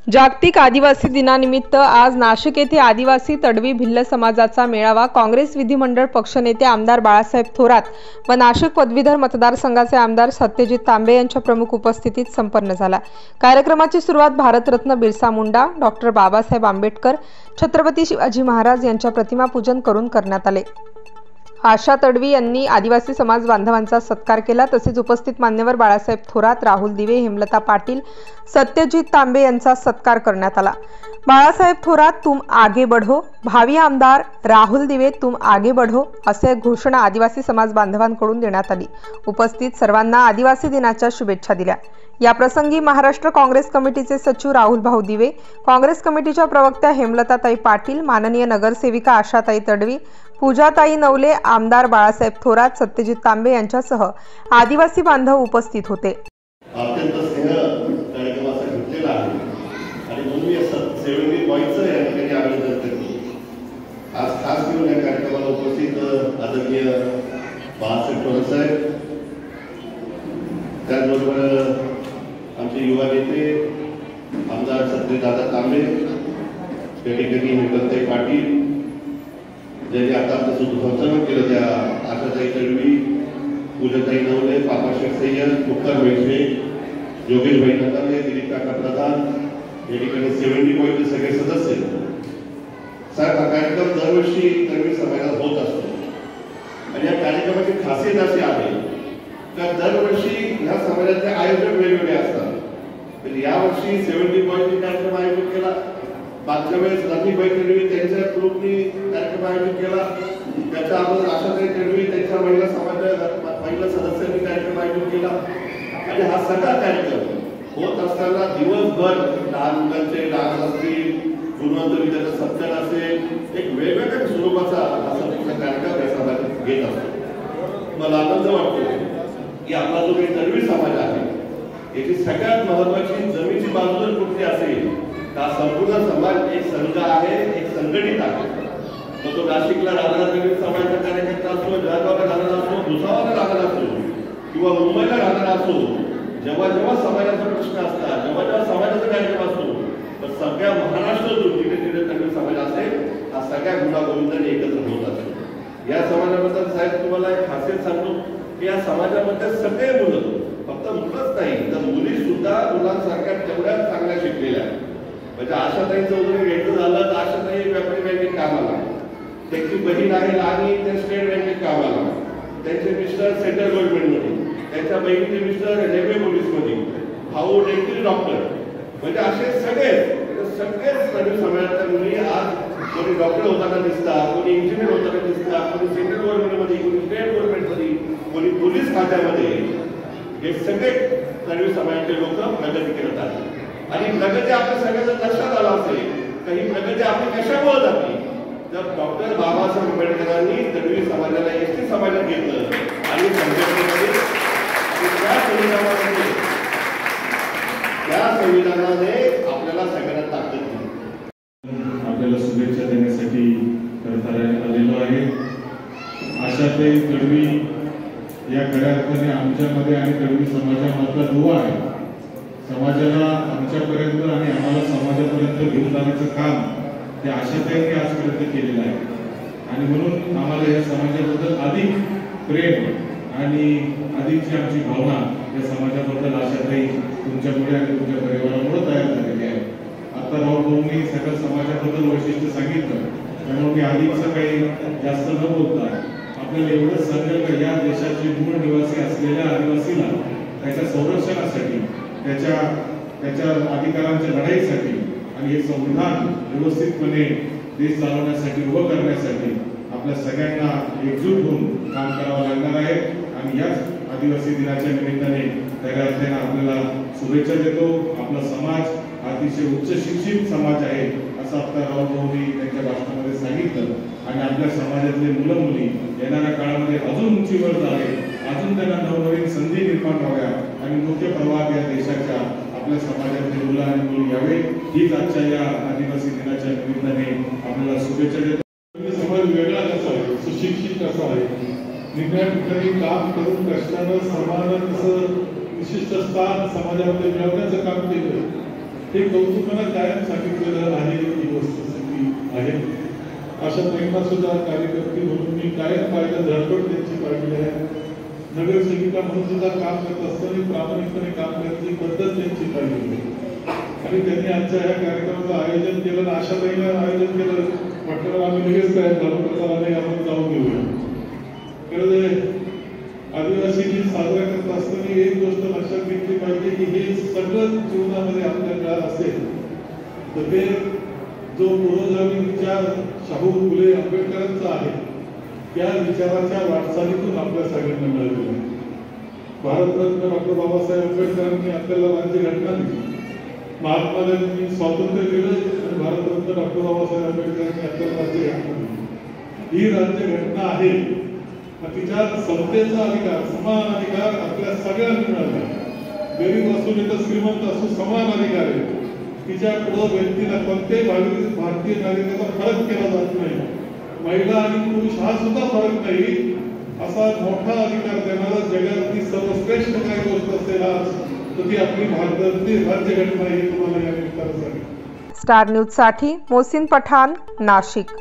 जागतिक आदिवासी दिनानिमित्त आज नाशिक येथे आदिवासी तडवी भिल्ल समाजाचा मेळावा काँग्रेस विधिमंडळ पक्षनेते आमदार बाळासाहेब थोरात व नाशिक पदवीधर मतदारसंघाचे आमदार सत्यजित तांबे यांच्या प्रमुख उपस्थितीत संपन्न झाला। कार्यक्रमाची सुरुवात भारतरत्न बिरसा मुंडा, डॉक्टर बाबासाहेब आंबेडकर, छत्रपती शिवाजी महाराज यांच्या प्रतिमा पूजन करून करण्यात आले। आशा तडवी यांनी आदिवासी समाज बांधवांचा सत्कार केला। तसेच उपस्थित मान्यवर बाळासाहेब थोरात, राहुल दिवे, हेमलता पाटील, सत्यजित तांबे यांचा सत्कार करण्यात आला। बाळासाहेब थोरात तुम आगे बढ़ो, भावी आमदार राहुल दिवे तुम आगे बढ़ो असे घोषणा आदिवासी समाज बांधवांकडून देण्यात आली। उपस्थित सर्वांना आदिवासी दिनाच्या शुभेच्छा दिल्या। या प्रसंगी महाराष्ट्र काँग्रेस कमिटीचे सचिव राहुल भाऊ दिवे, काँग्रेस कमिटीच्या प्रवक्त्या हेमलताताई पाटील, माननीय नगरसेविका आशाताई तडवी, पूजाताई नवले, आमदार बाळासाहेब थोरात, सत्यजित तांबे यांच्यासह आदिवासी बांधव उपस्थित होते। अत्यंत स्नेह कार्यक्रमाचा घेतलेला आहे आणि म्हणून मी असं 70 पॉईंटचं या ठिकाणी आयोजन करतो। आज खास घेऊन या कार्यक्रमाला उपस्थित आदरणीय बाळासाहेब थोरात साहेब, त्याचबरोबर आमचे युवा नेते आमदार सत्यजितदादा तांबे, त्या ठिकाणी हेमलताताई पाटील ज्यांनी आता आपलं सुसंचालन केलं, त्या आशाताई तडवी, पूजाताई नवले, पापाशेठ सय्यद, मुक्तार वैशे, योगेश भाई नकाले, दिलीप काका प्रधान, या ठिकाणी 70 पॉईंटचे सगळे सदस्य साहेब। हा कार्यक्रम दरवर्षी तडवी समाजात होत असतो आणि या कार्यक्रमाची खासियत अशी आहे तर दरवर्षी ह्या समाजाचे आयोजन वेगवेगळे असतात। तर यावर्षी 70 पॉईंटचे कार्यक्रम आयोजित केला, मागच्या वेळेस लतीबाई तडवी त्यांच्या ग्रुपनी कार्यक्रम आयोजित केला, त्याच्या अगोदर आशाताई तडवी त्यांच्या महिला सदस्यांनी कार्यक्रम आयोजित केला आणि हा सगळा कार्यक्रम होत असताना दिवसभर लहान मुलांचे डान्स असतील, गुणवंत विद्यार्थी सत्कार असेल, एक वेगवेगळ्या स्वरूपाचा असा कार्यक्रम या समाजात घेत असतो। मला आनंद वाटतो की आपला जो काही तडवी समाज आहे याची सगळ्यात महत्वाची जमीनची बाजू जर कुठली असेल हा संपूर्ण समाज एक संघ आहे, एक संघटित आहे। मग तो नाशिकला राहणारा तडवी समाजाचा कार्यकर्ता असो, जळगावला राहणारा असो, भुसावळला राहणारा असो किंवा मुंबईला राहणारा असो, जेव्हा जेव्हा समाजाचा प्रश्न असतात, जेव्हा जेव्हा समाजाचा कार्यक्रम असतो तर सगळ्या महाराष्ट्रातून जिथे जिथे तडवी समाज असेल हा सगळ्या गुणागोविंदाने एकत्र होत असेल। या समाजाबद्दल साहेब तुम्हाला एक खासियत सांगतो की या समाजामध्ये सगळे मुलं, फक्त मुलंच नाही तर मुली सुद्धा मुलांसारख्या तेवढ्याच चांगल्या शिकलेल्या आहेत। म्हणजे आशाताई चौधरी घ्यायचं झालं तर आशाताई व्यापारी बँकेत कामाला, त्यांची बहीण आहे लहानी त्या स्टेट बँकेत कामाला, त्यांचे मिस्टर सेंट्रल गव्हर्नमेंटमध्ये, त्यांच्या बहिणीचे मिस्टर रेल्वे पोलीसमध्ये, भाऊ डेंटल डॉक्टर, म्हणजे असे सगळेच तडवी समाजाच्या मुली आज कोणी डॉक्टर होताना दिसतात, कोणी इंजिनियर होताना दिसतात, कोणी सेंट्रल गव्हर्नमेंटमध्ये, कोणी स्टेट गव्हर्नमेंटमध्ये, कोणी पोलीस खात्यामध्ये, हे सगळे तडवी समाजाचे लोक प्रगती करत आहेत। आणि प्रगती आपल्या सगळ्यांच्या लक्षात आला असेल तर ही प्रगती आपली कशामुळे झाली तर डॉक्टर बाबासाहेब आंबेडकरांनी तडवी समाजाला एसटी समाजात घेतलं आणि त्या संविधानाने आपल्याला सगळ्यांना ताकद दिली। आपल्याला शुभेच्छा देण्यासाठी खरं आलेलो आहे। आशाताई तडवी या खऱ्या अर्थाने आमच्यामध्ये आणि तडवी समाजामधला दुवा आहे। समाजाला आमच्यापर्यंत आणि आम्हाला समाजापर्यंत घेऊन जाण्याचं काम ते आशाताईंनी आजपर्यंत केलेलं आहे आणि म्हणून आम्हाला या समाजाबद्दल अधिक प्रेम आणि अधिकची आमची भावना या समाजाबद्दल आशाताई तुमच्यामुळे आणि तुमच्या परिवारामुळे तयार झालेली आहे। आता राहुल भाऊंनी सगळ्या समाजाबद्दल वैशिष्ट्य सांगितलं, त्यामुळे मी अधिकचं काही जास्त न बोलता आपल्याला एवढंच सांगेल की या देशाचे मूळ निवासी असलेल्या आदिवासीला त्याच्या संरक्षणासाठी, त्याच्या अधिकारांच्या लढाईसाठी आणि हे संविधान व्यवस्थितपणे देश चालवण्यासाठी उभं करण्यासाठी आपल्या सगळ्यांना एकजूट होऊन काम करावं लागणार आहे। आणि याच आदिवासी दिनाच्या निमित्ताने खऱ्या अर्थाने आपल्याला शुभेच्छा देतो। आपला समाज अतिशय उच्च शिक्षित समाज आहे असं आपल्या राहुल भाऊंनी त्यांच्या भाषणामध्ये सांगितलं आणि आपल्या समाजातले मुलं मुली येणाऱ्या काळामध्ये अजून उंचीवर जावे, अजून त्यांना नवनवीन संधी निर्माण व्हाव्या आणि मुख्य प्रवाहात या देशाच्या आपल्या समाजातले मुलं आणि मुली यावे, हीच आजच्या या आदिवासी दिनाच्या निमित्ताने आपल्याला शुभेच्छा देतो। समाज वेगळा कसा आहे, सुशिक्षित कसा आहे, निम्या ठिकाणी काम करून कष्टानं समाजानं कसं विशिष्ट स्थान समाजामध्ये मिळवण्याचं काम केलं हे कौतुकाला कायम सांगितलेलं आहे, ही वस्तुस्थिती आहे. अशा महिला सुद्धा कार्यकर्ती म्हणून मी कायम पाहिलं, धडपड त्यांची पाहिली आहे. नगरसेविका म्हणून सुद्धा काम करत असताना प्रामाणिकपणे काम करण्याची पद्धत त्यांची पाहिली आहे. आणि त्यांनी आजच्या ह्या कार्यक्रमाचं आयोजन केलं, अशा महिला आयोजन केलं, म्हटलं आम्ही लगेच तयार झालो, प्रसार आले आपण जाऊन घेऊया. खरं आदिवासी दिन साजरा करत असताना एक गोष्ट लक्षात घेतली पाहिजे की हे सगळं जीवनामध्ये आपल्याला असेल तर ते जो पूर्वगामी विचार शाहू फुले आंबेडकरांचा आहे त्या विचाराच्या वाटचालीतून आपल्या सगळ्यांना मिळालेला आहे. भारतरत्न डॉक्टर बाबासाहेब आंबेडकरांनी आपल्याला राज्यघटना दिली, महात्मा गांधींनी स्वातंत्र्य दिलं आणि भारतरत्न डॉक्टर बाबासाहेब आंबेडकरांनी आपल्याला राज्यघटना दिली. ही राज्यघटना आहे, तिच्या समतेचा अधिकार, समान अधिकार आपल्या सगळ्यांना मिळाला. गरीब असू नये तर श्रीमंत असू, समान अधिकार आहे. तिच्या पुढे व्यक्तीला कोणत्याही भारतीय नागरिकाचा फरक केला जात नाही. महिला आणि पुरुष हा सुद्धा फरक नाही, असा मोठा अधिकार देणारा जगातली सर्वश्रेष्ठ काही गोष्ट असेल आज तर ती आपली भारताची राज्यघटना. हे तुम्हाला या निमित्तानं सांगितलं. स्टार न्यूज साठी मोहसिन पठाण, नाशिक.